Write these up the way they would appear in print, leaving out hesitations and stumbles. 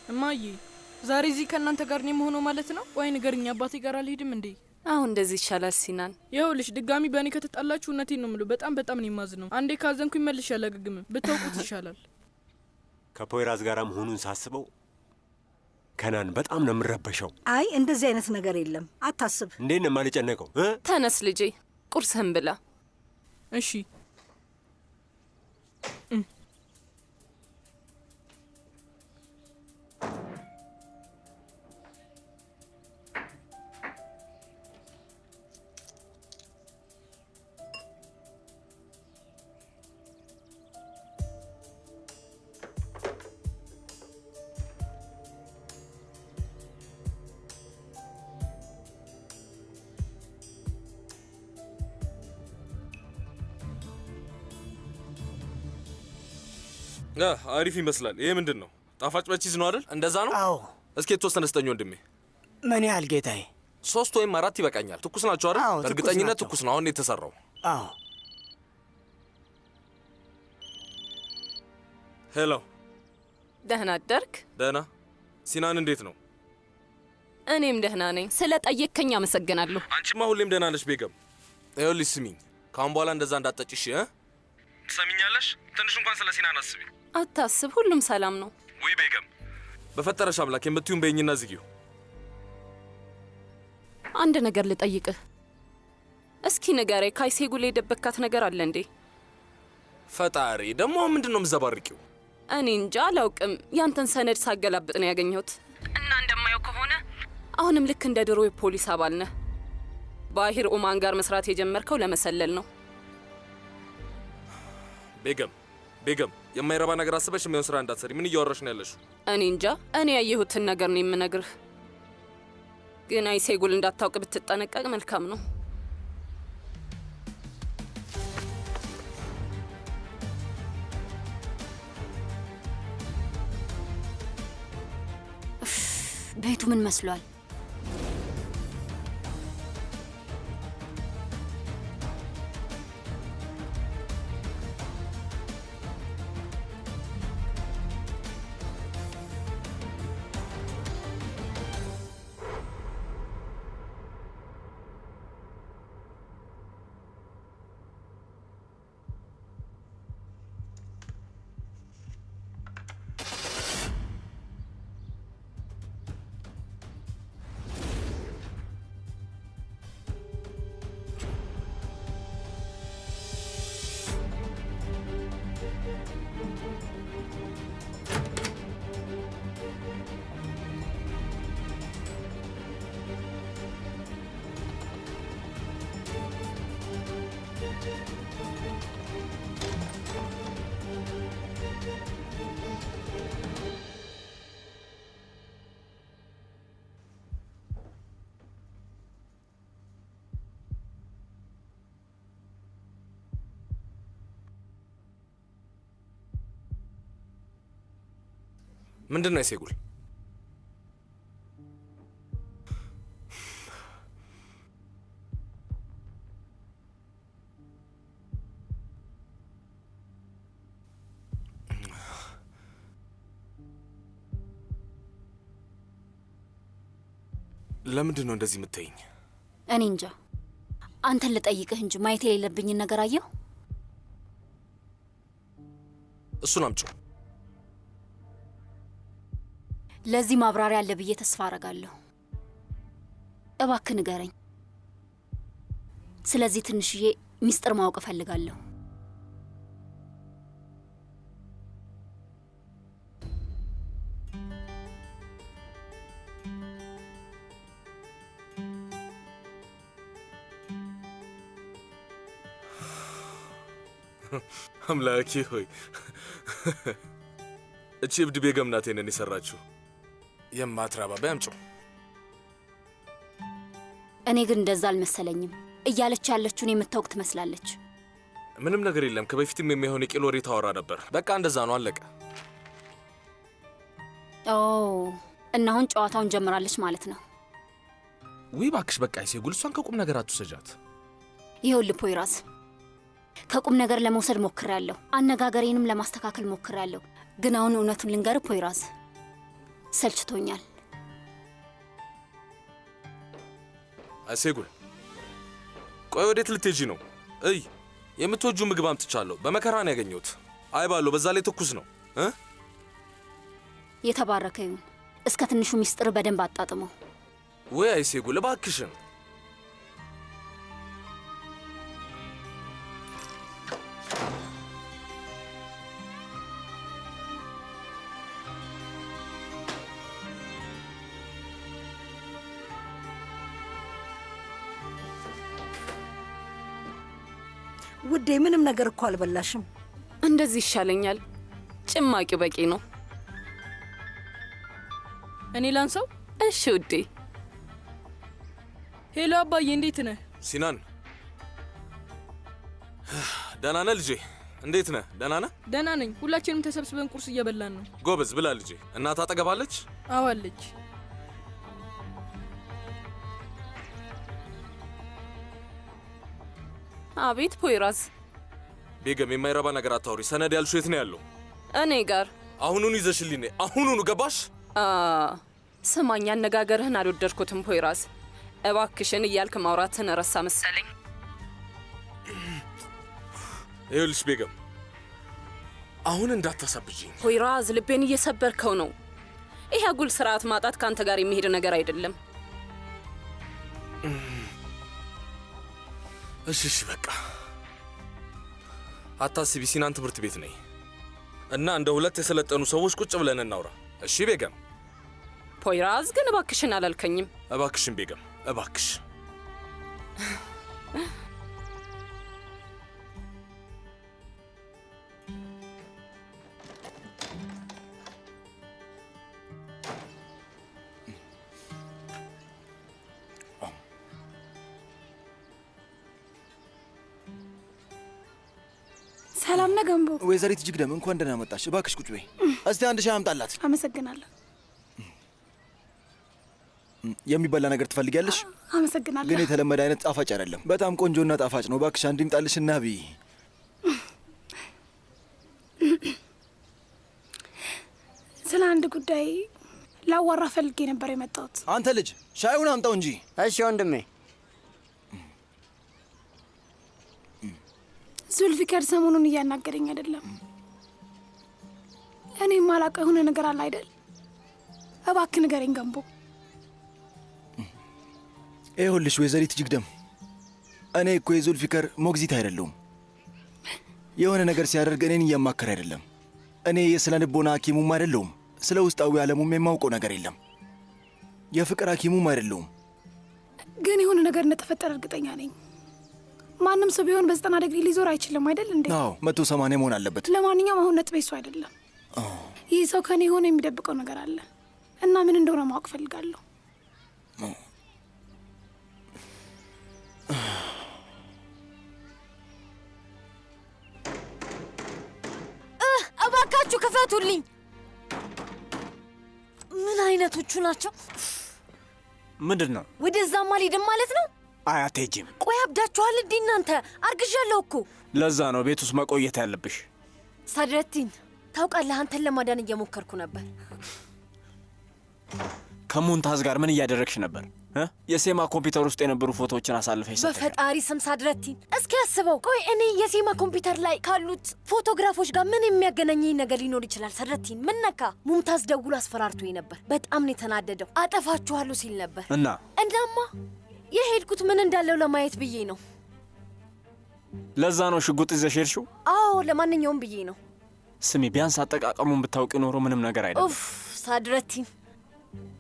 እማዬ ዛሬ እዚህ ከእናንተ ጋር ነው የምሆነው ማለት ነው? ወይ ንገርኝ፣ አባቴ ጋር አልሄድም እንዴ? አሁን እንደዚህ ይሻላል ሲናን። ይኸውልሽ ድጋሚ በእኔ ከተጣላችሁ እውነቴን ነው የምለው፣ በጣም ነው የማዝነው። አንዴ ካዘንኩኝ መልሼ አላገግምም። ብታውቁት ይሻላል። ከፖይራዝ ጋር መሆኑን ሳስበው ከናን በጣም ነው የምረበሸው። አይ እንደዚህ አይነት ነገር የለም፣ አታስብ። እንዴት ነው የማልጨነቀው? ተነስ ልጄ፣ ቁርስህን ብላ። እሺ አሪፍ ይመስላል። ይሄ ምንድን ነው? ጣፋጭ በቺዝ ነው አይደል? እንደዛ ነው? አዎ። እስኪ የተወሰነ ስጠኝ ወንድሜ። ምን ያህል ጌታዬ? 3 ወይም 4 ይበቃኛል። ትኩስ ናቸው አይደል? አዎ፣ በእርግጠኝነት ትኩስ ነው። አሁን የተሰራው። አዎ። ሄሎ፣ ደህና አደርክ? ደህና። ሲናን እንዴት ነው? እኔም ደህና ነኝ። ስለ ጠየቅከኝ አመሰግናለሁ። አንቺማ ሁሌም ደህና ነሽ ቤገም። ይኸውልሽ ስሚኝ፣ ካሁን በኋላ እንደዛ እንዳትጠጪሽ ትሰሚኛለሽ? ትንሽ እንኳን ስለ ሲናን አስቢ። አታስብ፣ ሁሉም ሰላም ነው። ውይ ቤገም፣ በፈጠረሽ አምላክ የምትዩን በይኝና ዝጊው። አንድ ነገር ልጠይቅህ። እስኪ ንገረኝ፣ ካይሴጉል የደበካት ነገር አለ እንዴ? ፈጣሪ ደግሞ ምንድን ነው የምዘባርቂው? እኔ እንጃ አላውቅም። ያንተን ሰነድ ሳገላብጥ ነው ያገኘሁት እና እንደማየው ከሆነ አሁንም ልክ እንደ ድሮ የፖሊስ አባል ነህ። ባሂር ኡማን ጋር መስራት የጀመርከው ለመሰለል ነው። ቤገም የማይረባ ነገር አስበሽ የሚሆን ስራ እንዳትሰሪ። ምን እያወራሽ ነው ያለሽው? እኔ እንጃ። እኔ ያየሁትን ነገር ነው የምነግርህ። ግን አይሴጉል እንዳታውቅ ብትጠነቀቅ መልካም ነው። ቤቱ ምን መስሏል? ምንድን ነው አይሴጉል? ለምንድን ነው እንደዚህ የምትይኝ? እኔ እንጃ። አንተን ልጠይቅህ እንጂ ማየት የሌለብኝን ነገር አየሁ። እሱን አምጪው። ለዚህ ማብራሪያ አለ ብዬ ተስፋ አረጋለሁ። እባክህ ንገረኝ። ስለዚህ ትንሽዬ ሚስጥር ማወቅ እፈልጋለሁ። አምላኬ ሆይ፣ እቺ እብድ ቤገም ናት ይሄንን የሰራችው። የማትራባ በያምጪው። እኔ ግን እንደዛ አልመሰለኝም። እያለች ያለችውን የምታውቅ ትመስላለች። ምንም ነገር የለም። ከበፊትም የሚሆን የቂል ወሬ ታወራ ነበር። በቃ እንደዛ ነው፣ አለቀ። ኦ እና አሁን ጨዋታውን ጀምራለች ማለት ነው። ውይ እባክሽ በቃ አይሴጉል፣ እሷን ከቁም ነገር አትውሰጃት። ይኸውልህ ፖይራዝ፣ ከቁም ነገር ለመውሰድ ሞክሬያለሁ። አነጋገሬንም ለማስተካከል ሞክሬያለሁ። ግን አሁን እውነቱን ልንገርህ ፖይራዝ፣ ሰልችቶኛል። አይሴጉል ቆይ ወዴት ልትሄጂ ነው? እይ የምትወጁ ምግብ አምጥቻለሁ። በመከራ ነው ያገኘሁት። አይባለሁ በዛ ላይ ትኩስ ነው። የተባረከ ይሁን። እስከ ትንሹ ሚስጥር በደንብ አጣጥመው። ወይ አይሴጉል እባክሽን። ውዴ ምንም ነገር እኮ አልበላሽም። እንደዚህ ይሻለኛል። ጭማቂው በቂ ነው። እኔ ላንሳው? እሺ ውዴ። ሄሎ አባዬ፣ እንዴት ነህ? ሲናን ደህና ነህ ልጄ? እንዴት ነህ? ደህና ነህ? ደህና ነኝ። ሁላችንም ተሰብስበን ቁርስ እየበላን ነው። ጎበዝ ብላ ልጄ። እናት አጠገባለች? አዎ አለች። አቤት ፖይራዝ። ቤገም የማይረባ ነገር አታውሪ። ሰነድ ያልሽው የት ነው ያለው? እኔ ጋር። አሁኑኑ ይዘሽልኝ ነይ። አሁኑኑ ገባሽ? ስማኝ፣ አነጋገርህን አልወደድኩትም ፖይራዝ። እባክሽን እያልክ ማውራትን ረሳ መሰለኝ። ይኸውልሽ ቤገም፣ አሁን እንዳታሳብጂኝ። ፖይራዝ፣ ልቤን እየሰበርከው ነው። ይሄ አጉል ስርዓት ማጣት ከአንተ ጋር የሚሄድ ነገር አይደለም። እሺ በቃ አታስቢ። ሲናን ትምህርት ቤት ነኝ እና እንደ ሁለት የሰለጠኑ ሰዎች ቁጭ ብለን እናውራ። እሺ ቤገም? ፖይራዝ ግን እባክሽን አላልከኝም። እባክሽን ቤገም እባክሽ። ሰላም ነህ ገንቦ? ወይዘሪት ጅግደም እንኳን ደህና መጣሽ። እባክሽ ቁጭ በይ። እስቲ አንድ ሻይ አምጣላት። አመሰግናለሁ። የሚበላ ነገር ትፈልጊያለሽ? አመሰግናለሁ። ግን የተለመደ አይነት ጣፋጭ አይደለም። በጣም ቆንጆና ጣፋጭ ነው። እባክሽ አንድ ይምጣልሽና ብይ። ስለ አንድ ጉዳይ ላዋራ ፈልጌ ነበር የመጣሁት። አንተ ልጅ ሻዩን አምጣው እንጂ። እሺ ወንድሜ። ዙልፊከር ሰሞኑን እያናገረኝ አይደለም። እኔ ማላውቀው የሆነ ነገር አለ አይደል? እባክህ ንገረኝ ገንቦ። ይኸውልሽ ወይዘሪት ጅግደም፣ እኔ እኮ የዙልፊከር ሞግዚት አይደለሁም። የሆነ ነገር ሲያደርግ እኔን እያማከር አይደለም። እኔ የስነ ልቦና ሐኪሙም አይደለሁም። ስለ ውስጣዊ ዓለሙም የማውቀው ነገር የለም። የፍቅር ሐኪሙም አይደለሁም። ግን የሆነ ነገር እንደተፈጠረ እርግጠኛ ነኝ። ማንም ሰው ቢሆን በ90 ዲግሪ ሊዞር አይችልም አይደል እንዴ? አዎ 180 መሆን አለበት። ለማንኛውም አሁን ነጥቤ እሱ አይደለም። ይህ ሰው ከኔ የሆነ የሚደብቀው ነገር አለ እና ምን እንደሆነ ማወቅ ፈልጋለሁ። እባካችሁ ክፈቱልኝ። ምን አይነቶቹ ናቸው? ምንድን ነው? ወደዛማ አልሄድም ማለት ነው? አይ አትሄጂም። ቆይ አብዳችኋል እንዴ እናንተ? አርግዣለሁ እኮ። ለዛ ነው ቤት ውስጥ መቆየት ያለብሽ። ሳድረቲን ታውቃለህ፣ አንተን ለማዳን እየሞከርኩ ነበር። ከሙንታዝ ጋር ምን እያደረግሽ ነበር? የሴማ ኮምፒውተር ውስጥ የነበሩ ፎቶዎችን አሳልፈሽ ሰጠሽ። በፈጣሪ ስም ሳድረቲን፣ እስኪ ያስበው። ቆይ እኔ የሴማ ኮምፒውተር ላይ ካሉት ፎቶግራፎች ጋር ምን የሚያገናኘኝ ነገር ሊኖር ይችላል? ሳድረቲን ምን ነካ? ሙምታዝ ደውሎ አስፈራርቶኝ ነበር። በጣም ነው የተናደደው። አጠፋችኋለሁ ሲል ነበር። እናማ የሄድኩት ምን እንዳለው ለማየት ብዬ ነው። ለዛ ነው ሽጉጥ ይዘሽ ሄድሽው? አዎ ለማንኛውም ብዬ ነው። ስሚ፣ ቢያንስ አጠቃቀሙን ብታውቂ ኖሮ ምንም ነገር አይደለም። ኡፍ ሳድረቲን፣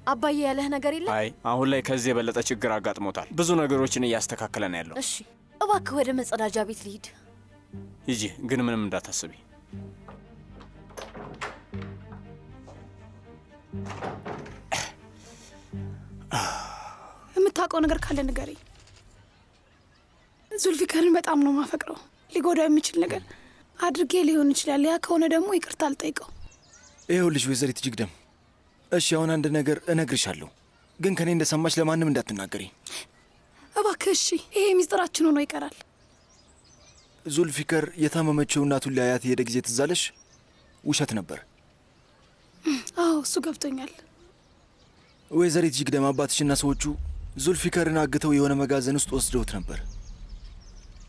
አባዬ ያለህ ነገር የለም? አይ አሁን ላይ ከዚህ የበለጠ ችግር አጋጥሞታል። ብዙ ነገሮችን እያስተካከለ ነው ያለው። እሺ እባክህ ወደ መጸዳጃ ቤት ልሂድ። ሂጂ፣ ግን ምንም እንዳታስቢ። የምታውቀው ነገር ካለ ንገረኝ። ዙልፊከርን በጣም ነው ማፈቅረው። ሊጎዳው የሚችል ነገር አድርጌ ሊሆን ይችላል። ያ ከሆነ ደግሞ ይቅርታ አልጠይቀው። ይኸውልሽ ወይዘሪት ጅግደም፣ እሺ አሁን አንድ ነገር እነግርሻለሁ፣ ግን ከኔ እንደሰማሽ ለማንም እንዳትናገሪ እባክህ። እሺ ይሄ ሚስጥራችን ሆኖ ይቀራል። ዙልፊከር የታመመችው እናቱን ሊያያት የሄደ ጊዜ ትዝ አለሽ? ውሸት ነበር። አዎ እሱ ገብቶኛል። ወይዘሪት ጅግደም አባትሽና ሰዎቹ ዙልፊከርን አግተው የሆነ መጋዘን ውስጥ ወስደውት ነበር።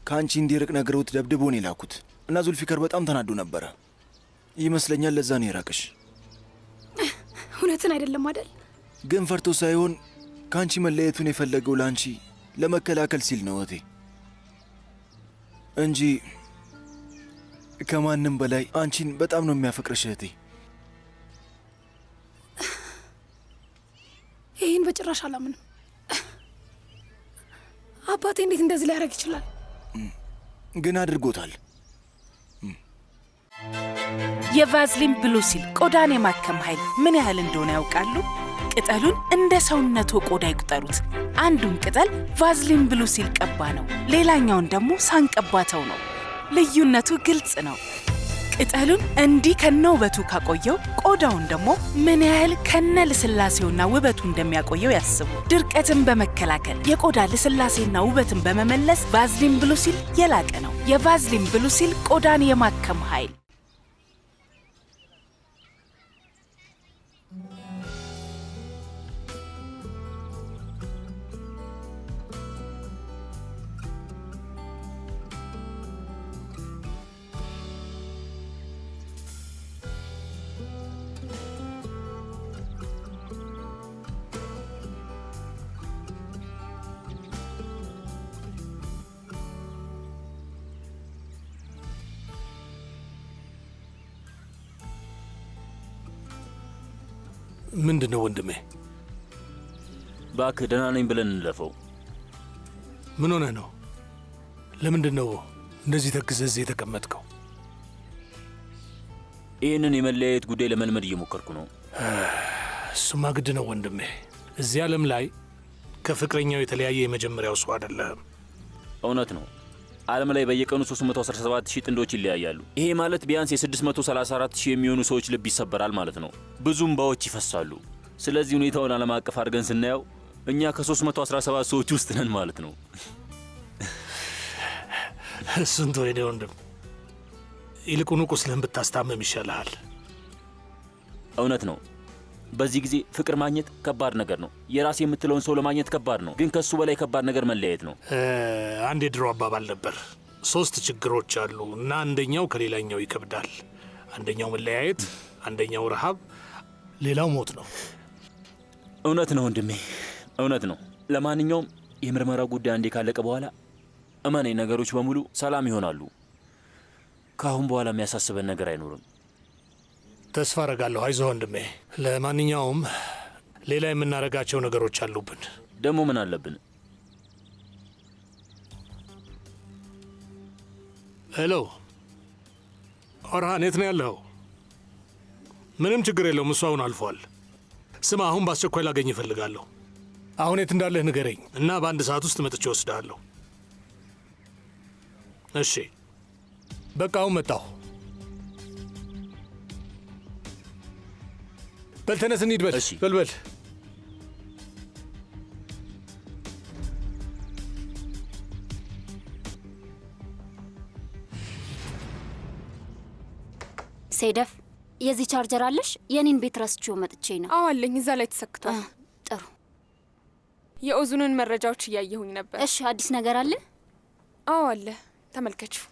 ከአንቺ እንዲርቅ ነግረውት ደብድቦን የላኩት እና ዙልፊከር በጣም ተናዶ ነበረ ይመስለኛል። ለዛ ነው የራቅሽ። እውነትን አይደለም አይደል? ግን ፈርቶ ሳይሆን ከአንቺ መለየቱን የፈለገው ለአንቺ ለመከላከል ሲል ነው እህቴ፣ እንጂ ከማንም በላይ አንቺን በጣም ነው የሚያፈቅርሽ እህቴ። ይህን በጭራሽ አላምንም። አባቴ እንዴት እንደዚህ ሊያደርግ ይችላል? ግን አድርጎታል። የቫዝሊን ብሉ ሲል ቆዳን የማከም ኃይል ምን ያህል እንደሆነ ያውቃሉ? ቅጠሉን እንደ ሰውነቱ ቆዳ ይቁጠሩት። አንዱን ቅጠል ቫዝሊን ብሉ ሲል ቀባ ነው፣ ሌላኛውን ደግሞ ሳንቀባተው ነው። ልዩነቱ ግልጽ ነው። ቅጠሉን እንዲህ ከነ ውበቱ ካቆየው፣ ቆዳውን ደግሞ ምን ያህል ከነ ልስላሴውና ውበቱ እንደሚያቆየው ያስቡ። ድርቀትን በመከላከል የቆዳ ልስላሴና ውበትን በመመለስ ቫዝሊን ብሉ ሲል የላቀ ነው። የቫዝሊን ብሉ ሲል ቆዳን የማከም ኃይል። ምንድን ነው ወንድሜ? እባክህ ደህና ነኝ ብለን እንለፈው። ምን ሆነህ ነው? ለምንድን ነው እንደዚህ ተክዘህ እዚህ የተቀመጥከው? ይህንን የመለያየት ጉዳይ ለመልመድ እየሞከርኩ ነው። እሱማ ግድ ነው ወንድሜ። እዚህ ዓለም ላይ ከፍቅረኛው የተለያየ የመጀመሪያው ሰው አይደለህም። እውነት ነው። ዓለም ላይ በየቀኑ 317,000 ጥንዶች ይለያያሉ። ይሄ ማለት ቢያንስ የ634,000 የሚሆኑ ሰዎች ልብ ይሰበራል ማለት ነው። ብዙ እንባዎች ይፈሳሉ። ስለዚህ ሁኔታውን ዓለም አቀፍ አድርገን ስናየው እኛ ከ317 ሰዎች ውስጥ ነን ማለት ነው። እሱን ተወው የኔ ወንድም፣ ይልቁኑ ቁስልህን ብታስታመም ይሻልሃል። እውነት ነው። በዚህ ጊዜ ፍቅር ማግኘት ከባድ ነገር ነው። የራስ የምትለውን ሰው ለማግኘት ከባድ ነው። ግን ከሱ በላይ ከባድ ነገር መለያየት ነው። አንድ የድሮ አባባል ነበር፣ 3 ችግሮች አሉ እና አንደኛው ከሌላኛው ይከብዳል። አንደኛው መለያየት፣ አንደኛው ረሃብ፣ ሌላው ሞት ነው። እውነት ነው ወንድሜ፣ እውነት ነው። ለማንኛውም የምርመራው ጉዳይ አንዴ ካለቀ በኋላ እመኔ ነገሮች በሙሉ ሰላም ይሆናሉ። ከአሁን በኋላ የሚያሳስበን ነገር አይኖርም። ተስፋ አረጋለሁ። አይዞህ ወንድሜ። ለማንኛውም ሌላ የምናረጋቸው ነገሮች አሉብን። ደግሞ ምን አለብን? ሄሎ ኦርሃን፣ የት ነው ያለኸው? ምንም ችግር የለውም፣ እሱ አሁን አልፏል። ስማ፣ አሁን በአስቸኳይ ላገኝ እፈልጋለሁ። አሁን የት እንዳለህ ንገረኝ እና በ1 ሰዓት ውስጥ መጥቼ ወስድሃለሁ። እሺ፣ በቃ አሁን መጣሁ። በል ተነስ እንሂድ። በል በል። ሴደፍ፣ የዚህ ቻርጀር አለሽ? የኔን ቤት ረስቼው መጥቼ ነው። አዎ አለኝ፣ እዛ ላይ ተሰክቷል። ጥሩ። የኦዙንን መረጃዎች እያየሁኝ ነበር። እሺ፣ አዲስ ነገር አለ? አዎ አለ፣ ተመልከችው።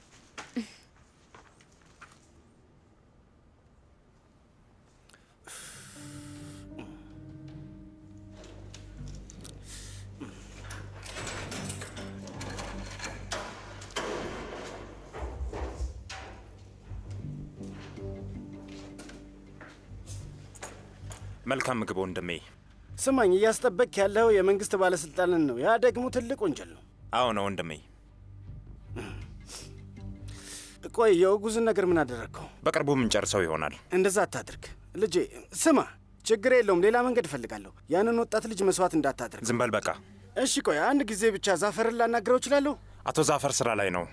መልካም ምግብ ወንድሜ። ስማኝ፣ እያስጠበቅ ያለው የመንግስት ባለስልጣንን ነው። ያ ደግሞ ትልቅ ወንጀል ነው። አዎ ነው ወንድሜ። ቆይ የኦጉዝን ነገር ምን አደረግከው? በቅርቡ የምንጨርሰው ይሆናል። እንደዛ አታድርግ ልጄ። ስማ፣ ችግር የለውም፣ ሌላ መንገድ እፈልጋለሁ። ያንን ወጣት ልጅ መስዋዕት እንዳታደርግ። ዝም በል በቃ። እሺ ቆይ አንድ ጊዜ ብቻ ዛፈርን ላናግረው እችላለሁ? አቶ ዛፈር ስራ ላይ ነው።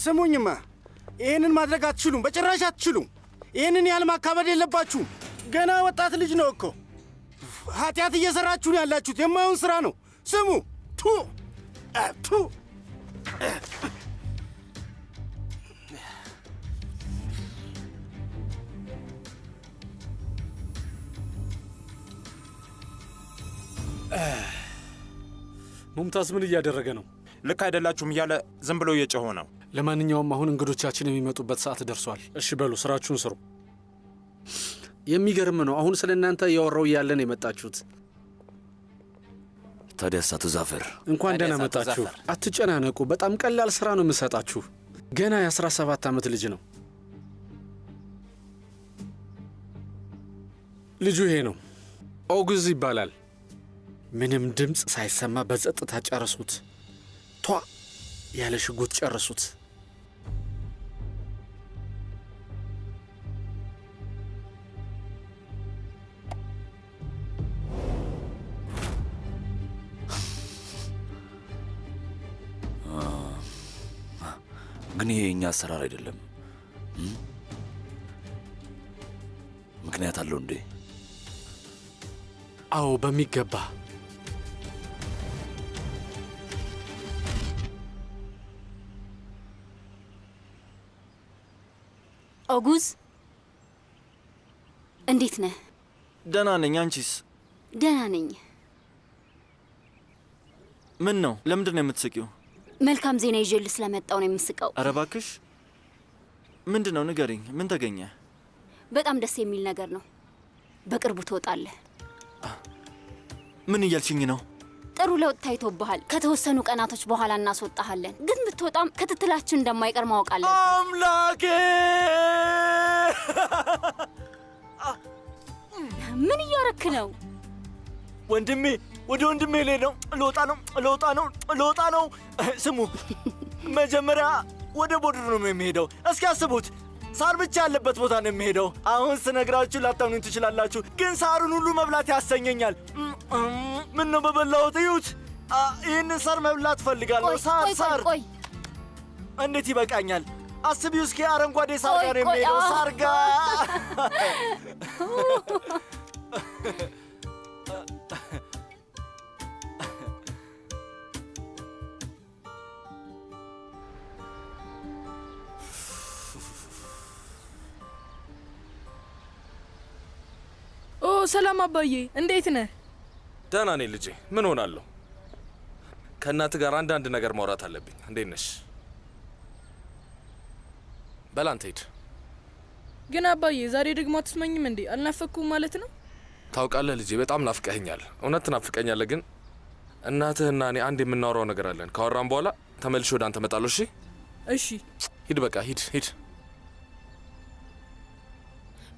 ስሙኝማ፣ ይህንን ማድረግ አትችሉም፣ በጭራሽ አትችሉም። ይህንን ያህል ማካበድ የለባችሁም። ገና ወጣት ልጅ ነው እኮ። ኃጢአት እየሰራችሁ ነው ያላችሁት። የማይሆን ስራ ነው። ስሙ ቱ ቱ ሙምታዝ ምን እያደረገ ነው? ልክ አይደላችሁም እያለ ዝም ብሎ እየጮኸ ነው። ለማንኛውም አሁን እንግዶቻችን የሚመጡበት ሰዓት ደርሷል። እሺ በሉ ስራችሁን ስሩ። የሚገርም ነው። አሁን ስለ እናንተ እያወራው እያለን የመጣችሁት። ታዲያስ አቶ ዛፈር እንኳን ደህና መጣችሁ። አትጨናነቁ። በጣም ቀላል ስራ ነው የምሰጣችሁ። ገና የ17 ዓመት ልጅ ነው። ልጁ ይሄ ነው፣ ኦጉዝ ይባላል። ምንም ድምፅ ሳይሰማ በጸጥታ ጨርሱት። ቷ ያለ ሽጉጥ ጨርሱት። ግን ይሄ የእኛ አሰራር አይደለም። ምክንያት አለው እንዴ? አዎ በሚገባ። ኦጉዝ እንዴት ነህ? ደህና ነኝ። አንቺስ? ደህና ነኝ። ምን ነው? ለምንድን ነው የምትስቂው? መልካም ዜና ይዤልህ ስለመጣው ነው የምስቀው። ኧረ እባክሽ ምንድን ነው? ንገሪኝ። ምን ተገኘ? በጣም ደስ የሚል ነገር ነው። በቅርቡ ትወጣለህ። ምን እያልሽኝ ነው? ጥሩ ለውጥ ታይቶብሃል። ከተወሰኑ ቀናቶች በኋላ እናስወጣሃለን። ግን ብትወጣም ክትትላችን እንደማይቀር ማወቅ አለብን። አምላኬ! ምን እያረክ ነው? ወንድሜ ወደ ወንድሜ ላይ ነው። ልወጣ ነው። ስሙ፣ መጀመሪያ ወደ ቦድሩ ነው የሚሄደው። እስኪ አስቡት፣ ሳር ብቻ ያለበት ቦታ ነው የሚሄደው። አሁን ስነግራችሁ ላታምኑኝ ትችላላችሁ፣ ግን ሳሩን ሁሉ መብላት ያሰኘኛል። ምን ነው በበላሁት? እዩት። ይህንን ሳር መብላት ፈልጋለሁ። ሳር እንዴት ይበቃኛል? አስቢው እስኪ፣ አረንጓዴ ሳር ጋር ነው የሚሄደው። ሳር ጋር ሰላም አባዬ፣ እንዴት ነህ? ደህና ነኝ ልጄ። ምን ሆናለሁ? ከእናትህ ጋር አንዳንድ ነገር ማውራት አለብኝ። እንዴት ነሽ? በል አንተ ሂድ። ግን አባዬ፣ ዛሬ ደግሞ አትስመኝም እንዴ? አልናፈኩም ማለት ነው? ታውቃለህ ልጄ፣ በጣም ናፍቀኸኛል። እውነት ትናፍቀኛለህ። ግን እናትህና እኔ አንድ የምናወራው ነገር አለን። ካወራን በኋላ ተመልሼ ወደ አንተ እመጣለሁ። እሺ? እሺ። ሂድ፣ በቃ ሂድ።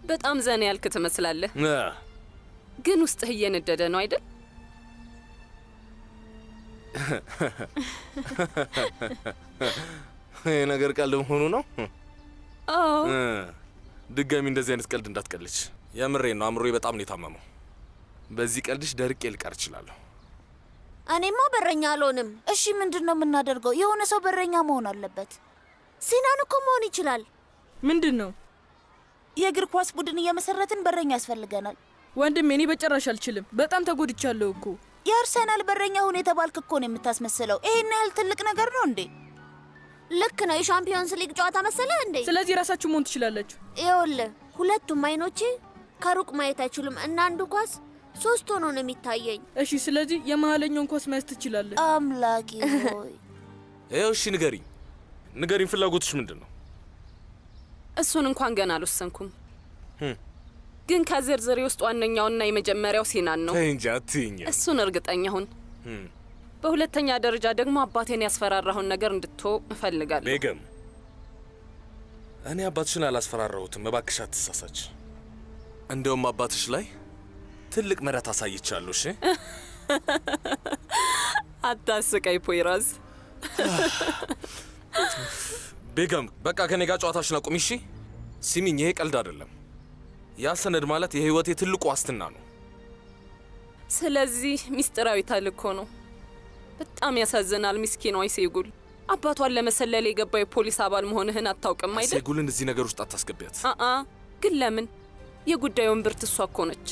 በጣም ዘና ያልክ ትመስላለህ። ግን ውስጥህ እየነደደ ነው አይደል? ይህ ነገር ቀልድ መሆኑ ነው? አዎ። ድጋሚ እንደዚህ አይነት ቀልድ እንዳትቀልች። የምሬን ነው። አእምሮዬ በጣም ነው የታመመው። በዚህ ቀልድሽ ደርቄ ልቀር እችላለሁ። እኔማ በረኛ አልሆንም። እሺ ምንድን ነው የምናደርገው? የሆነ ሰው በረኛ መሆን አለበት። ሲናን እኮ መሆን ይችላል። ምንድን ነው? የእግር ኳስ ቡድን እየመሰረትን በረኛ ያስፈልገናል። ወንድሜ፣ እኔ በጭራሽ አልችልም። በጣም ተጎድቻለሁ እኮ። የአርሰናል በረኛ ሁን የተባልክ እኮ ነው የምታስመስለው። ይሄን ያህል ትልቅ ነገር ነው እንዴ? ልክ ነው። የሻምፒዮንስ ሊግ ጨዋታ መሰለህ እንዴ? ስለዚህ ራሳችሁ መሆን ትችላላችሁ። ይኸውልህ፣ ሁለቱም አይኖቼ ከሩቅ ማየት አይችሉም እና አንዱ ኳስ 3 ሆኖ ነው የሚታየኝ። እሺ፣ ስለዚህ የመሀለኛውን ኳስ መያዝ ትችላለህ። አምላኬ ሆይ! ይኸው እሺ፣ ንገሪኝ፣ ፍላጎትሽ ምንድን ነው? እሱን እንኳን ገና አልወሰንኩም። ግን ከዝርዝሬ ውስጥ ዋነኛውና የመጀመሪያው ሲናን ነው። እንጂ አትይኝ። እሱን እርግጠኛ ሁን። በሁለተኛ ደረጃ ደግሞ አባቴን ያስፈራራሁን ነገር እንድትተው እፈልጋለሁ። ቤገም፣ እኔ አባትሽን አላስፈራራሁትም። እባክሽ አትሳሳች። እንደውም አባትሽ ላይ ትልቅ ምሕረት አሳይቻለሁ። እሺ? አታስቀይ ፖይራዝ። ቤገም፣ በቃ ከኔ ጋር ጨዋታሽን አቁሚ። እሺ? ሲሚኝ፣ ይሄ ቀልድ አይደለም። ያ ሰነድ ማለት የህይወቴ ትልቁ ዋስትና ነው። ስለዚህ ሚስጥራዊ ተልእኮ ነው። በጣም ያሳዝናል። ምስኪኗ ሴጉል አባቷን ለመሰለል የገባ የፖሊስ አባል መሆንህን አታውቅም አይደል? ሴጉልን እዚህ ነገር ውስጥ አታስገቢያት። ግን ለምን? የጉዳዩን ብርት እሷ እኮ ነች።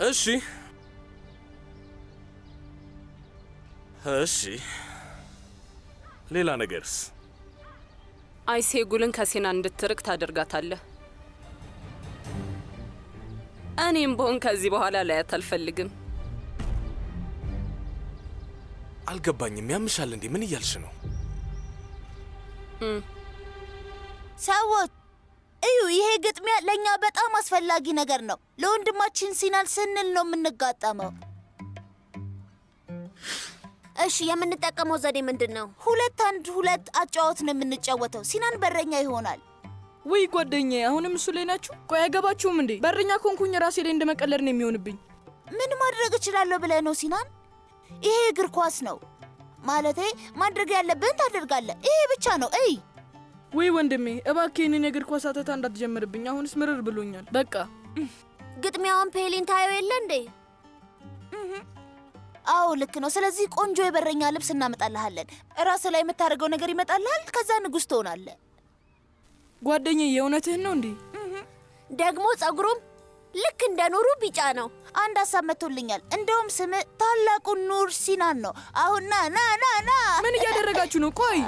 እሺ እሺ፣ ሌላ ነገርስ? አይሴጉልን ከሲናን እንድትርቅ ታደርጋታለህ። እኔም በሆን ከዚህ በኋላ ላያት አልፈልግም። አልገባኝም። ያምሻል እንዴ? ምን እያልሽ ነው? ሰዎች እዩ፣ ይሄ ግጥሚያ ለእኛ በጣም አስፈላጊ ነገር ነው። ለወንድማችን ሲናን ስንል ነው የምንጋጠመው። እሺ፣ የምንጠቀመው ዘዴ ምንድን ነው? 2-1-2 አጫወት ነው የምንጫወተው። ሲናን በረኛ ይሆናል። ውይ ጓደኛዬ፣ አሁንም እሱ ላይ ናችሁ? ቆይ አይገባችሁም እንዴ? በረኛ ኮንኩኝ ራሴ ላይ እንደመቀለድ ነው የሚሆንብኝ። ምን ማድረግ እችላለሁ ብለህ ነው ሲናን? ይሄ እግር ኳስ ነው። ማለቴ ማድረግ ያለብህን ታደርጋለህ። ይሄ ብቻ ነው። እይ ውይ ወንድሜ፣ እባክህ ይህንን የእግር ኳስ አተታ እንዳትጀምርብኝ። አሁንስ ምርር ብሎኛል። በቃ ግጥሚያውን ፔሊን ታየው የለ እንዴ? አዎ ልክ ነው። ስለዚህ ቆንጆ የበረኛ ልብስ እናመጣልሃለን። ራስህ ላይ የምታደርገው ነገር ይመጣልሃል። ከዛ ንጉሥ ትሆናለህ። ጓደኛዬ፣ የእውነትህን ነው እንዴ? ደግሞ ጸጉሩም ልክ እንደ ኑሩ ቢጫ ነው። አንድ ሀሳብ መጥቶልኛል። እንደውም ስምህ ታላቁ ኑር ሲናን ነው። አሁን ና ና ና ና። ምን እያደረጋችሁ ነው? ቆይ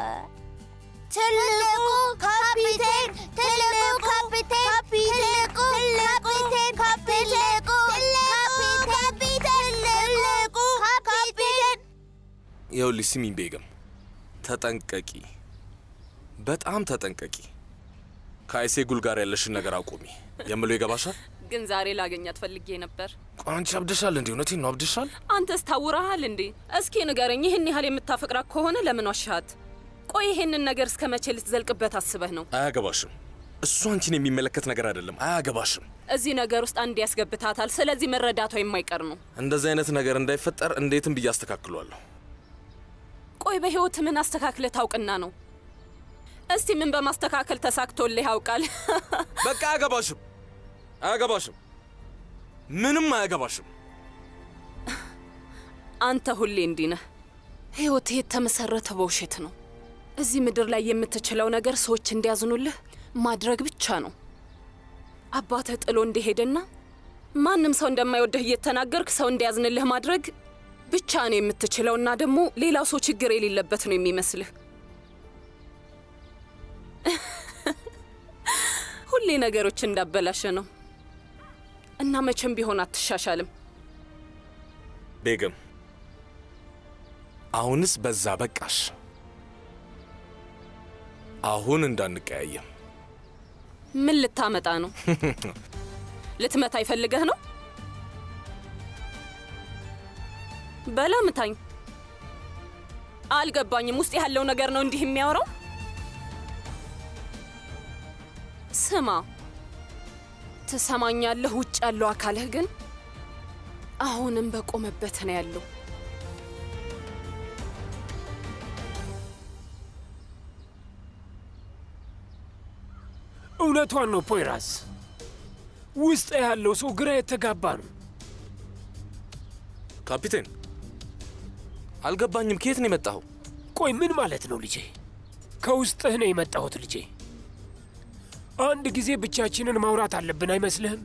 ትልቁ ካፒቴን፣ ትልቁ ካፒቴን፣ ትልቁ ካፒቴን፣ ትልቁ ካፒቴን። ይኸውልሽ ስሚኝ ቤገም፣ ተጠንቀቂ፣ በጣም ተጠንቀቂ። ከአይሴጉል ጋር ያለሽን ነገር አቁሚ። የምለው ይገባሻል? ግን ዛሬ ላገኛት ፈልጌ ነበር። አንቺ አብደሻል እንዴ? እውነቴን ነው አብደሻል። አንተስ ታውረሃል እንዴ? እስኪ ንገረኝ፣ ይህን ያህል የምታፈቅራት ከሆነ ለምን ዋሻሃት? ቆይ ይሄንን ነገር እስከ መቼ ልትዘልቅበት አስበህ ነው? አያገባሽም። እሱ አንቺን የሚመለከት ነገር አይደለም። አያገባሽም። እዚህ ነገር ውስጥ አንድ ያስገብታታል። ስለዚህ መረዳቷ የማይቀር ነው። እንደዚህ አይነት ነገር እንዳይፈጠር እንዴትም ብዬ አስተካክሏለሁ። ቆይ በህይወት ምን አስተካክለህ ታውቅና ነው? እስቲ ምን በማስተካከል ተሳክቶልህ ያውቃል? በቃ አያገባሽም፣ አያገባሽም፣ ምንም አያገባሽም። አንተ ሁሌ እንዲህ ነህ። ህይወት የተመሰረተ በውሸት ነው። እዚህ ምድር ላይ የምትችለው ነገር ሰዎች እንዲያዝኑልህ ማድረግ ብቻ ነው። አባትህ ጥሎ እንደሄደና ማንም ሰው እንደማይወድህ እየተናገርክ ሰው እንዲያዝንልህ ማድረግ ብቻ ነው የምትችለውና ደግሞ ሌላው ሰው ችግር የሌለበት ነው የሚመስልህ። ሁሌ ነገሮች እንዳበላሸ ነው እና መቼም ቢሆን አትሻሻልም። ቤገም አሁንስ በዛ፣ በቃሽ። አሁን እንዳንቀያየም። ምን ልታመጣ ነው? ልትመታ ይፈልገህ ነው? በላ ምታኝ። አልገባኝም። ውስጥ ያለው ነገር ነው እንዲህ የሚያወራው? ስማ፣ ትሰማኛለህ? ውጭ ያለው አካልህ ግን አሁንም በቆመበት ነው ያለው። እውነቷን ነው ፖይራስ። ውስጥ ያለው ሰው ግራ የተጋባ ነው። ካፒቴን አልገባኝም። ከየት ነው የመጣኸው? ቆይ ምን ማለት ነው ልጄ? ከውስጥህ ነው የመጣሁት ልጄ። አንድ ጊዜ ብቻችንን ማውራት አለብን አይመስልህም?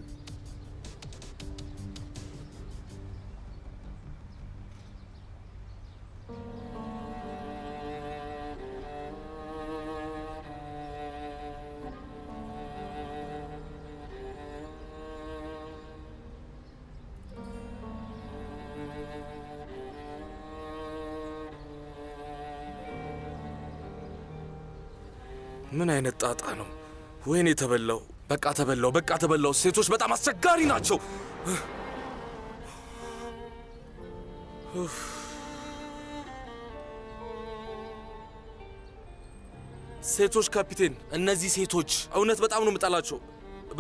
ምን አይነት ጣጣ ነው? ወይኔ ተበላው። በቃ ተበላው፣ በቃ ተበላው። ሴቶች በጣም አስቸጋሪ ናቸው። ሴቶች ካፒቴን፣ እነዚህ ሴቶች እውነት በጣም ነው የምጠላቸው።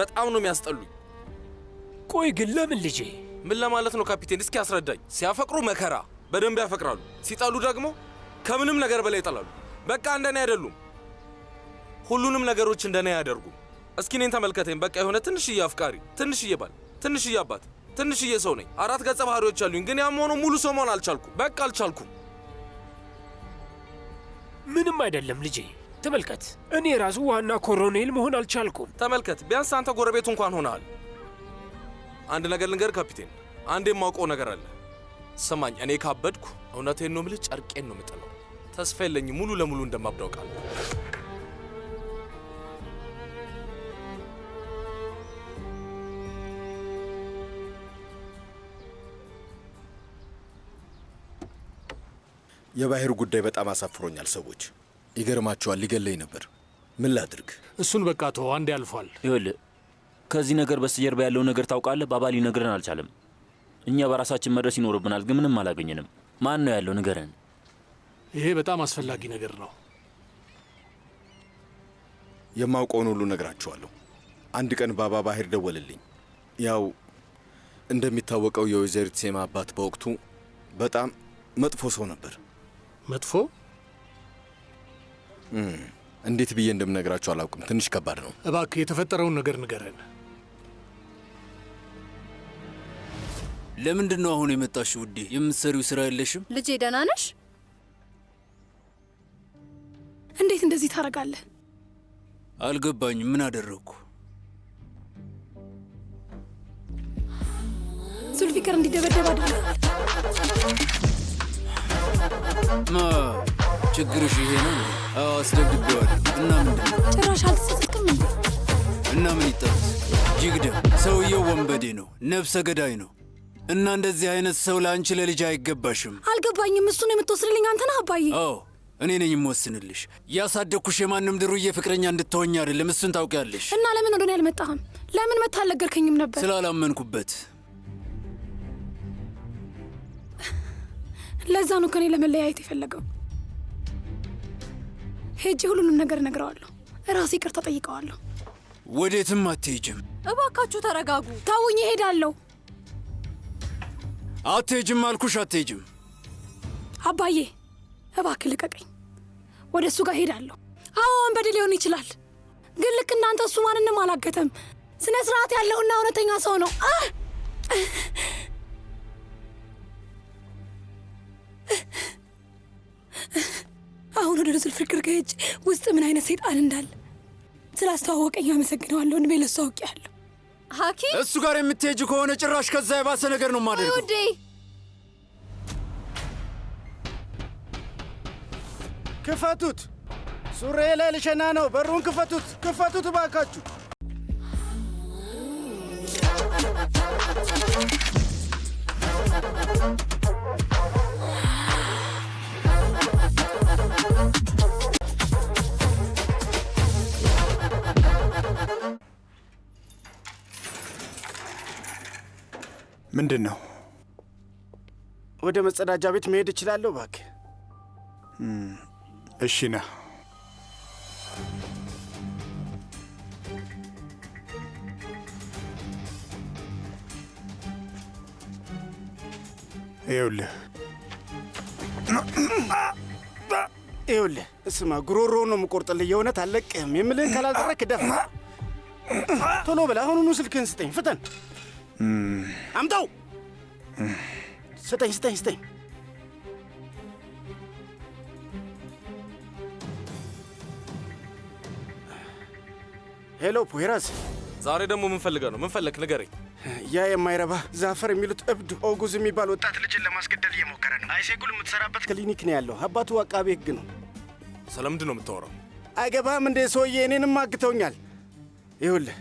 በጣም ነው የሚያስጠሉኝ። ቆይ ግን ለምን ልጄ? ምን ለማለት ነው ካፒቴን? እስኪ አስረዳኝ። ሲያፈቅሩ መከራ በደንብ ያፈቅራሉ፣ ሲጠሉ ደግሞ ከምንም ነገር በላይ ይጠላሉ። በቃ እንደኔ አይደሉም። ሁሉንም ነገሮች እንደኔ አያደርጉም። እስኪ እኔን ተመልከተኝ። በቃ የሆነ ትንሽዬ አፍቃሪ፣ ትንሽዬ ባል፣ ትንሽዬ አባት፣ ትንሽዬ ሰው ነኝ። 4 ገጸ ባህሪዎች አሉኝ፣ ግን ያም ሆኖ ሙሉ ሰው መሆን አልቻልኩም። በቃ አልቻልኩም። ምንም አይደለም ልጄ። ተመልከት፣ እኔ ራሱ ዋና ኮሎኔል መሆን አልቻልኩም። ተመልከት፣ ቢያንስ አንተ ጎረቤቱ እንኳን ሆነሃል። አንድ ነገር ልንገር ካፒቴን፣ አንድ የማውቀው ነገር አለ። ስማኝ፣ እኔ ካበድኩ እውነቴን ነው የምልህ፣ ጨርቄን ነው የምጥለው። ተስፋ የለኝም፣ ሙሉ ለሙሉ እንደማብድ አውቃለሁ። የባህሩ ጉዳይ በጣም አሳፍሮኛል። ሰዎች ይገርማቸዋል። ሊገለኝ ነበር። ምን ላድርግ? እሱን በቃ ተው፣ አንዴ ያልፏል። ይኸውልህ ከዚህ ነገር በስተጀርባ ያለው ነገር ታውቃለህ? ባባ ሊነግረን አልቻለም። እኛ በራሳችን መድረስ ይኖርብናል፣ ግን ምንም አላገኘንም። ማን ነው ያለው? ንገረን። ይሄ በጣም አስፈላጊ ነገር ነው። የማውቀውን ሁሉ ነግራችኋለሁ። አንድ ቀን ባባ ባህር ደወልልኝ። ያው እንደሚታወቀው የወይዘሪት ሴማ አባት በወቅቱ በጣም መጥፎ ሰው ነበር። መጥፎ? እንዴት ብዬ እንደምነግራችሁ አላውቅም። ትንሽ ከባድ ነው። እባክህ የተፈጠረውን ነገር ንገረን። ለምንድን ነው አሁን የመጣሽው ውዴ? የምትሰሪው ስራ የለሽም? ልጄ ደህና ነሽ? እንዴት እንደዚህ ታደርጋለህ? አልገባኝም። ምን አደረግኩ? ዙልፊከር እንዲደበደብ አድርገሃል። ችግርሽ ይሄ ነው? አዎ አስደብድቤዋለሁ። እና ምንድን ነው? ጭራሽ አልተጸጸትክም እንዴ? እና ምን ይጠበስ? ጅግደም። ሰውየው ወንበዴ ነው፣ ነፍሰ ገዳይ ነው። እና እንደዚህ አይነት ሰው ለአንቺ ለልጅ አይገባሽም። አልገባኝም። እሱን የምትወስድልኝ አንተ ነህ አባዬ? አዎ እኔ ነኝ የምወስንልሽ። ያሳደግኩሽ የማንም ድሩዬ ፍቅረኛ እንድትሆኝ አይደለም፣ እሱን ታውቂያለሽ። እና ለምን ወደ እኔ አልመጣህም? ለምን መታ አልነገርከኝም ነበር? ስላላመንኩበት። ለዛ ነው ከኔ ለመለያየት የፈለገው። ሄጄ ሁሉንም ነገር እነግረዋለሁ። ራሴ ይቅርታ ጠይቀዋለሁ። ወዴትም አትሄጅም። እባካችሁ ተረጋጉ። ታውኝ እሄዳለሁ። አትሄጅም አልኩሽ፣ አትሄጅም። አባዬ እባክህ ልቀቀኝ። ወደ እሱ ጋር ሄዳለሁ። አዎ ወንበዴ ሊሆን ይችላል፣ ግን ልክ እናንተ እሱ ማንንም አላገተም። ስነ ስርዓት ያለውና እውነተኛ ሰው ነው። አሁን ወደ ዙልፊከር ጋር ሄጄ ውስጥ ምን አይነት ሰይጣን እንዳለ ስላስተዋወቀኝ አመሰግነዋለሁ። እድሜ ለሱ አውቄያለሁ። ሐኪም እሱ ጋር የምትሄጅ ከሆነ ጭራሽ ከዛ የባሰ ነገር ነው የማደርገው። ውዴ ክፈቱት! ሱሬ ላይ ልሸና ነው። በሩን ክፈቱት! ክፈቱት እባካችሁ! ምንድን ነው? ወደ መጸዳጃ ቤት መሄድ እችላለሁ? እባክህ። እሺ ነህ። ይኸውልህ እስማ፣ ጉሮሮውን ነው የምቆርጥልህ። የእውነት አልለቅህም። የምልህን ካላደረክ ደፍ። ቶሎ በል፣ አሁኑኑ ስልክህን ስጠኝ። ፍጠን! አምጣው! ስጠኝ! ሄሎ ፖይራዝ፣ ዛሬ ደግሞ ምን ፈልገህ ነው? ምን ፈለክ? ንገረኝ። ያ የማይረባ ዛፈር የሚሉት እብድ ኦጉዝ የሚባል ወጣት ልጅን ለማስገደል እየሞከረ ነው። አይሴጉል የምትሰራበት ክሊኒክ ነው ያለው። አባቱ አቃቤ ሕግ ነው። ስለምንድን ነው የምታወራው? አይገባህም እንዴ ሰውዬ? እኔንም አግተውኛል። ይኸውልህ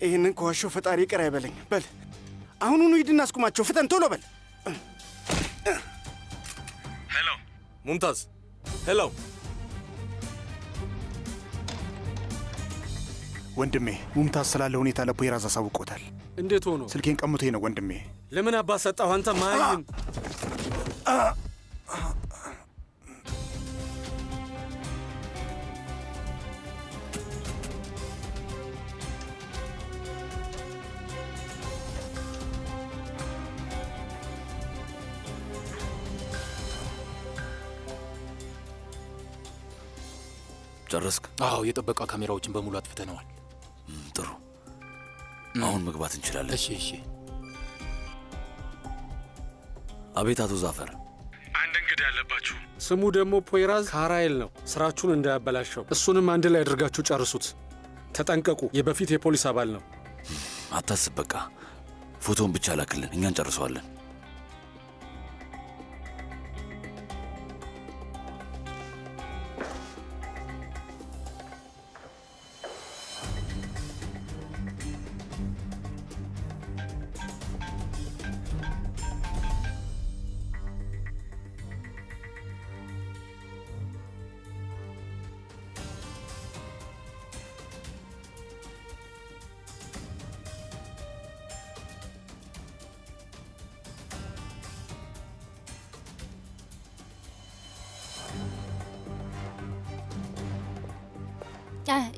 ይህንን ከዋሻው ፈጣሪ ይቅር አይበለኝ። በል አሁኑኑ ሂድና አስቁማቸው። ፍጠን! ቶሎ በል። ሄሎ ሙምታዝ። ሄሎ ወንድሜ፣ ሙምታዝ ስላለ ሁኔታ ለፖይራዝ አሳውቆታል። እንዴት ሆኖ? ስልኬን ቀምቶኝ ነው ወንድሜ። ለምን አባት ሰጣሁ? አንተ ማይም ጨረስክ? አዎ፣ የጥበቃ ካሜራዎችን በሙሉ አጥፍተነዋል። ጥሩ፣ አሁን መግባት እንችላለን። እሺ። አቤት አቶ ዛፈር። አንድ እንግዳ ያለባችሁ። ስሙ ደግሞ ፖይራዝ ካራይል ነው። ስራችሁን እንዳያበላሸው። እሱንም አንድ ላይ አድርጋችሁ ጨርሱት። ተጠንቀቁ። የበፊት የፖሊስ አባል ነው። አታስብ፣ በቃ ፎቶውን ብቻ ላክልን፣ እኛ እንጨርሰዋለን።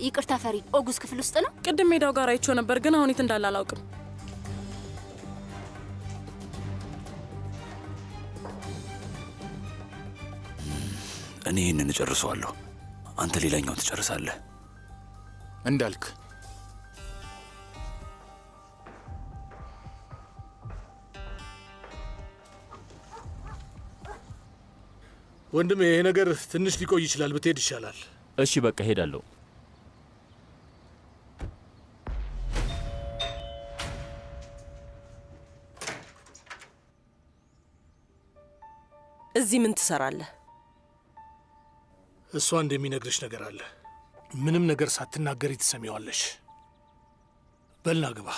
ይቅርታ ፈሪድ፣ ኦጉስ ክፍል ውስጥ ነው? ቅድም ሜዳው ጋር አይቼው ነበር፣ ግን አሁን የት እንዳለ አላውቅም። እኔ ይህንን እጨርሰዋለሁ፣ አንተ ሌላኛውን ትጨርሳለህ። እንዳልክ። ወንድሜ፣ ይሄ ነገር ትንሽ ሊቆይ ይችላል፣ ብትሄድ ይሻላል። እሺ በቃ ሄዳለሁ። እዚህ ምን ትሰራለህ? እሷ እንደሚነግርሽ ነገር አለ። ምንም ነገር ሳትናገሪ ትሰሚዋለሽ። በልና ግባ።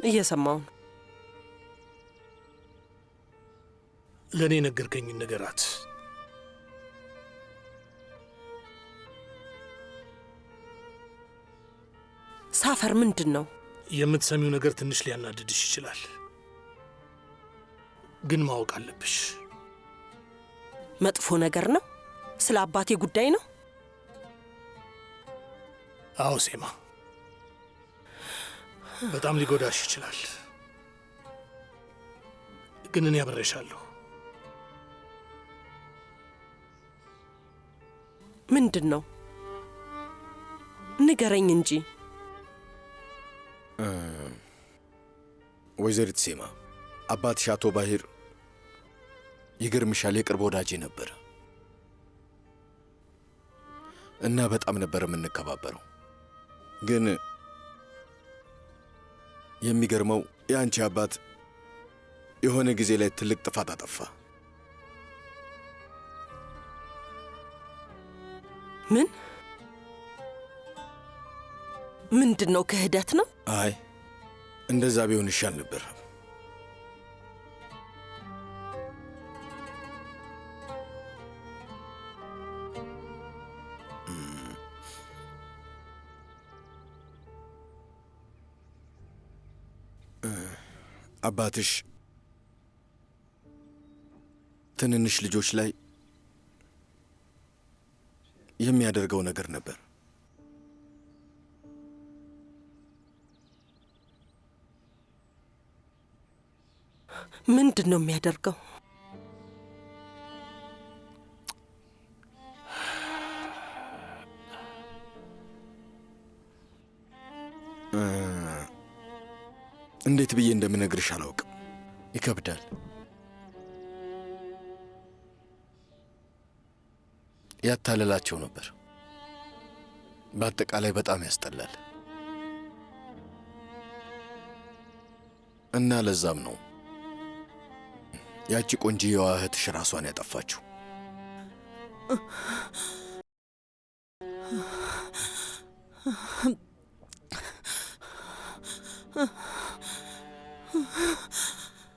እየሰማው ነው። ለእኔ የነገርከኝን ነገራት። ሳፈር ምንድን ነው? የምትሰሚው ነገር ትንሽ ሊያናድድሽ ይችላል፣ ግን ማወቅ አለብሽ። መጥፎ ነገር ነው? ስለ አባቴ ጉዳይ ነው? አዎ ሴማ፣ በጣም ሊጎዳሽ ይችላል፣ ግን እኔ አብሬሻለሁ። ምንድን ነው? ንገረኝ እንጂ። ወይዘሪት ሴማ፣ አባትሽ አቶ ባሂር ይገርምሻል፣ የቅርብ ወዳጄ ነበር እና በጣም ነበር የምንከባበረው። ግን የሚገርመው የአንቺ አባት የሆነ ጊዜ ላይ ትልቅ ጥፋት አጠፋ። ምን? ምንድን ነው? ክህደት ነው? አይ እንደዛ ቢሆን ይሻል ነበር። አባትሽ ትንንሽ ልጆች ላይ የሚያደርገው ነገር ነበር። ምንድን ነው የሚያደርገው? እንዴት ብዬ እንደምነግርሽ አላውቅም። ይከብዳል። ያታለላቸው ነበር። በአጠቃላይ በጣም ያስጠላል እና ለዛም ነው ያቺ ቆንጂየዋ እህትሽ ራሷን ያጠፋችው።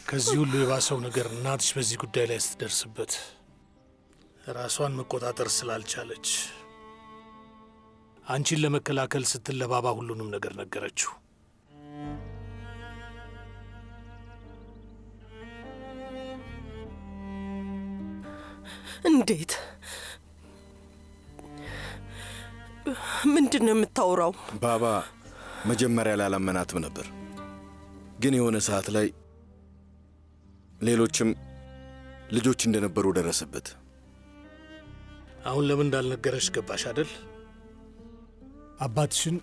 ከዚህ ሁሉ የባሰው ነገር እናትሽ በዚህ ጉዳይ ላይ ስትደርስበት ራሷን መቆጣጠር ስላልቻለች አንቺን ለመከላከል ስትል ለባባ ሁሉንም ነገር ነገረችው። እንዴት? ምንድን ነው የምታወራው? ባባ መጀመሪያ ላይ አላመናትም ነበር፣ ግን የሆነ ሰዓት ላይ ሌሎችም ልጆች እንደነበሩ ደረሰበት። አሁን ለምን እንዳልነገረሽ ገባሽ አይደል? አባትሽን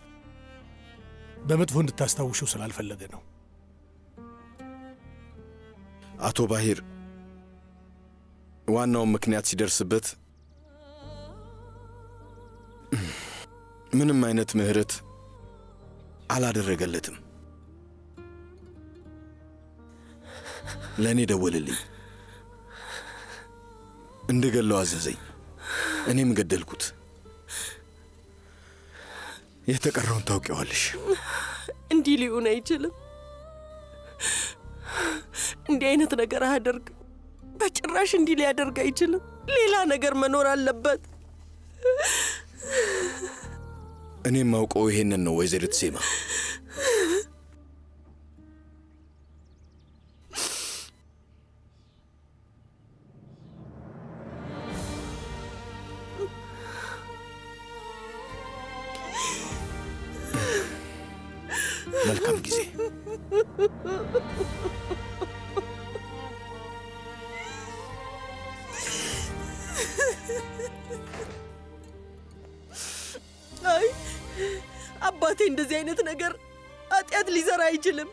በመጥፎ እንድታስታውሽው ስላልፈለገ ነው። አቶ ባሂር ዋናውን ምክንያት ሲደርስበት ምንም አይነት ምህረት አላደረገለትም። ለእኔ ደወልልኝ፣ እንድገለው አዘዘኝ። እኔም ገደልኩት። የተቀረውን ታውቂዋለሽ። እንዲህ ሊሆን አይችልም። እንዲህ አይነት ነገር አያደርግም። በጭራሽ እንዲህ ሊያደርግ አይችልም። ሌላ ነገር መኖር አለበት። እኔም ማውቀው ይሄንን ነው ወይዘሪት ሴማ። መልካም ጊዜ። አይ አባቴ እንደዚህ አይነት ነገር ኃጢአት ሊሰራ አይችልም።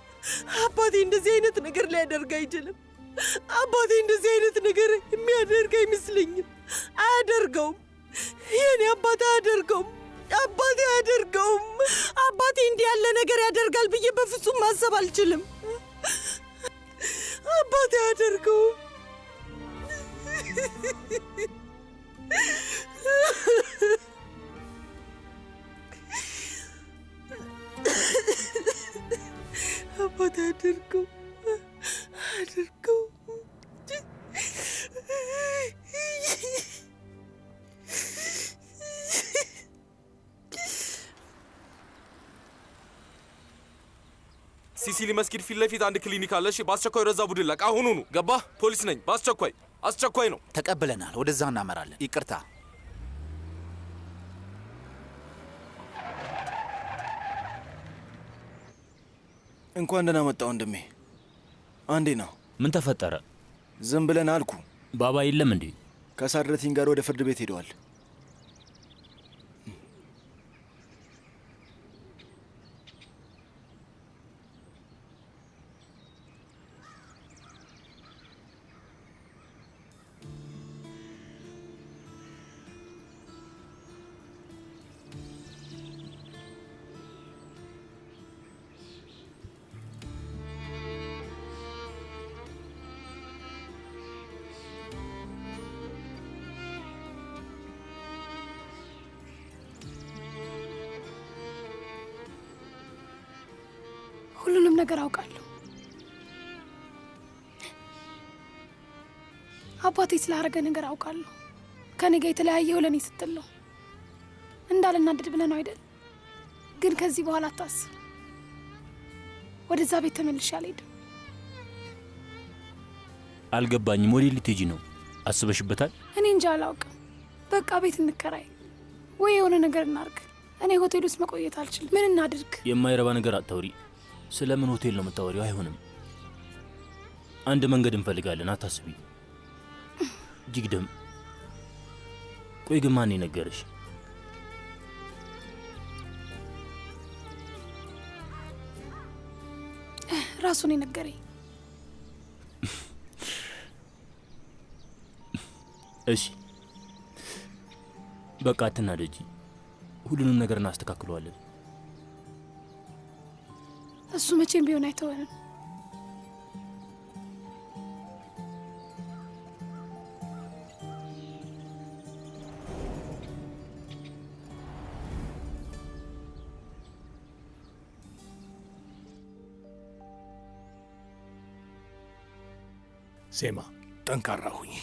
አባቴ እንደዚህ አይነት ነገር ሊያደርግ አይችልም። አባቴ እንደዚህ አይነት ነገር የሚያደርግ አይመስለኝም። አያደርገውም። የኔ አባት አያደርገውም። አባቴ አያደርገውም። አባቴ እንዲህ ያለ ነገር ያደርጋል ብዬ በፍጹም ማሰብ አልችልም። አባቴ አያደርገውም። አባቴ አያደርገውም። አያደርገውም። ሲሲሊ መስጊድ ፊት ለፊት አንድ ክሊኒክ አለ። እሺ፣ በአስቸኳይ ወደዛ ቡድን ላክ። አሁኑኑ። ገባህ? ፖሊስ ነኝ። በአስቸኳይ አስቸኳይ ነው። ተቀብለናል። ወደዛ እናመራለን። ይቅርታ። እንኳን ደህና መጣ ወንድሜ። አንዴ ነው። ምን ተፈጠረ? ዝም ብለን አልኩ። ባባ የለም እንዴ? ከሳድረቲን ጋር ወደ ፍርድ ቤት ሄደዋል። ሁሉንም ነገር አውቃለሁ። አባቴ ስላደረገ ነገር አውቃለሁ። ከኔ ጋር የተለያየው ለእኔ ስትል ነው። እንዳልናደድ ብለህ ነው አይደል? ግን ከዚህ በኋላ አታስብ። ወደዛ ቤት ተመልሼ አልሄድም። አልገባኝም። ወዴት ልትሄጂ ነው? አስበሽበታል? እኔ እንጃ አላውቅም። በቃ ቤት እንከራይ ወይ የሆነ ነገር እናርግ። እኔ ሆቴል ውስጥ መቆየት አልችልም። ምን እናድርግ? የማይረባ ነገር አታውሪ። ስለምን ሆቴል ነው የምታወሪው? አይሆንም። አንድ መንገድ እንፈልጋለን። አታስቢ። ጅግደም፣ ቆይ ግን ማን ነገረሽ? ራሱን የነገረኝ። እሺ በቃ አትናደጂ። ሁሉንም ነገር እናስተካክለዋለን። እሱ መቼም ቢሆን አይተወንም። ሴማ፣ ጠንካራ ሁኚ።